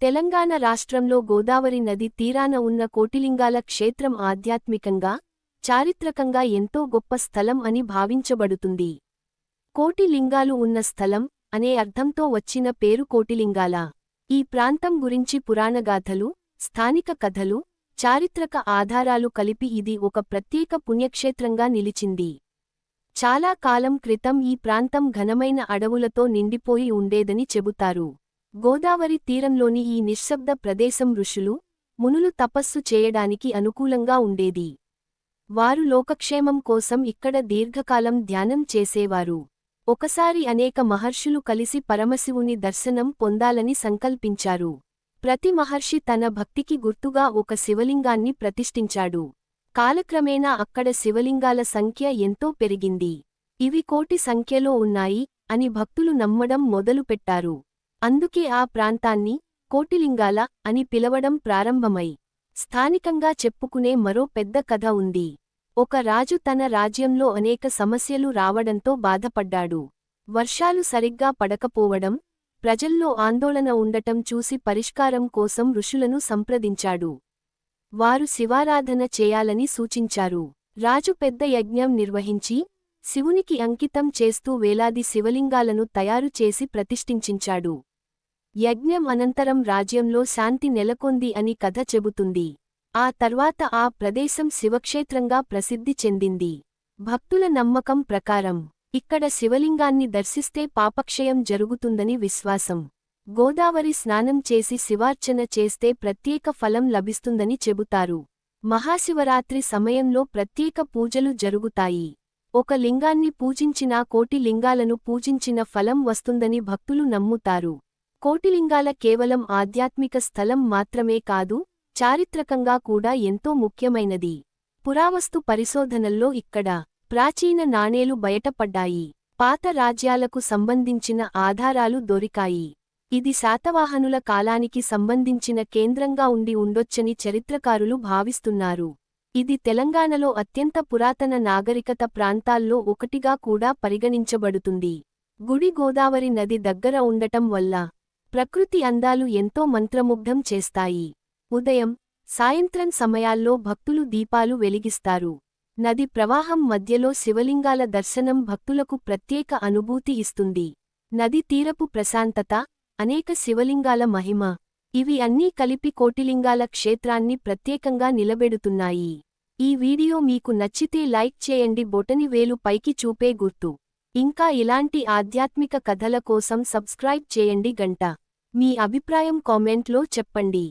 తెలంగాణ రాష్ట్రంలో గోదావరి నది తీరాన ఉన్న కోటిలింగాల క్షేత్రం ఆధ్యాత్మికంగా, చారిత్రకంగా ఎంతో గొప్ప స్థలం అని భావించబడుతుంది. కోటి లింగాలు ఉన్న స్థలం అనే అర్థంతో వచ్చిన పేరు కోటిలింగాల. ఈ ప్రాంతం గురించి పురాణగాథలు, స్థానిక కథలు, చారిత్రక ఆధారాలు కలిపి ఇది ఒక ప్రత్యేక పుణ్యక్షేత్రంగా నిలిచింది. చాలా కాలం క్రితం ఈ ప్రాంతం ఘనమైన అడవులతో నిండిపోయి ఉండేదని చెబుతారు. గోదావరి తీరంలోని ఈ నిశ్శబ్ద ప్రదేశం ఋషులు, మునులు తపస్సు చేయడానికి అనుకూలంగా ఉండేది. వారు లోకక్షేమం కోసం ఇక్కడ దీర్ఘకాలం ధ్యానం చేసేవారు. ఒకసారి అనేక మహర్షులు కలిసి పరమశివుని దర్శనం పొందాలని సంకల్పించారు. ప్రతి మహర్షి తన భక్తికి గుర్తుగా ఒక శివలింగాన్ని ప్రతిష్ఠించాడు. కాలక్రమేణా అక్కడ శివలింగాల సంఖ్య ఎంతో పెరిగింది. ఇవి కోటి సంఖ్యలో ఉన్నాయి అని భక్తులు నమ్మడం మొదలుపెట్టారు. అందుకే ఆ ప్రాంతాన్ని కోటిలింగాల అని పిలవడం ప్రారంభమై. స్థానికంగా చెప్పుకునే మరో పెద్ద కథ ఉంది. ఒక రాజు తన రాజ్యంలో అనేక సమస్యలు రావడంతో బాధపడ్డాడు. వర్షాలు సరిగ్గా పడకపోవడం, ప్రజల్లో ఆందోళన ఉండటం చూసి పరిష్కారం కోసం ఋషులను సంప్రదించాడు. వారు శివారాధన చేయాలని సూచించారు. రాజు పెద్ద యజ్ఞం నిర్వహించి, శివునికి అంకితం చేస్తూ వేలాది శివలింగాలను తయారు చేసి ప్రతిష్ఠించాడు. యజ్ఞం అనంతరం రాజ్యంలో శాంతి నెలకొంది అని కథ చెబుతుంది. ఆ తర్వాత ఆ ప్రదేశం శివక్షేత్రంగా ప్రసిద్ధి చెందింది. భక్తుల నమ్మకం ప్రకారం ఇక్కడ శివలింగాన్ని దర్శిస్తే పాపక్షయం జరుగుతుందని విశ్వాసం. గోదావరి స్నానం చేసి శివార్చన చేస్తే ప్రత్యేక ఫలం లభిస్తుందని చెబుతారు. మహాశివరాత్రి సమయంలో ప్రత్యేక పూజలు జరుగుతాయి. ఒక లింగాన్ని పూజించినా కోటి లింగాలను పూజించిన ఫలం వస్తుందని భక్తులు నమ్ముతారు. కోటిలింగాల కేవలం ఆధ్యాత్మిక స్థలం మాత్రమే కాదు, చారిత్రకంగా కూడా ఎంతో ముఖ్యమైనది. పురావస్తు పరిశోధనల్లో ఇక్కడ ప్రాచీన నాణేలు బయటపడ్డాయి. పాత రాజ్యాలకు సంబంధించిన ఆధారాలు దొరికాయి. ఇది శాతవాహనుల కాలానికి సంబంధించిన కేంద్రంగా ఉండి ఉండొచ్చని చరిత్రకారులు భావిస్తున్నారు. ఇది తెలంగాణలో అత్యంత పురాతన నాగరికత ప్రాంతాల్లో ఒకటిగా కూడా పరిగణించబడుతుంది. గుడి గోదావరి నది దగ్గర ఉండటం వల్ల ప్రకృతి అందాలు ఎంతో మంత్రముగ్ధం చేస్తాయి. ఉదయం, సాయంత్రం సమయాల్లో భక్తులు దీపాలు వెలిగిస్తారు. నది ప్రవాహం మధ్యలో శివలింగాల దర్శనం భక్తులకు ప్రత్యేక అనుభూతి ఇస్తుంది. నది తీరపు ప్రశాంతత, అనేక శివలింగాల మహిమ, ఇవి అన్నీ కలిపి కోటిలింగాల క్షేత్రాన్ని ప్రత్యేకంగా నిలబెడుతున్నాయి. ఈ వీడియో మీకు నచ్చితే లైక్ చేయండి. బొటని వేలు పైకి చూపే గుర్తు. ఇంకా ఇలాంటి ఆధ్యాత్మిక కథల కోసం సబ్స్క్రైబ్ చేయండి. గంట. మీ అభిప్రాయం కామెంట్లో చెప్పండి.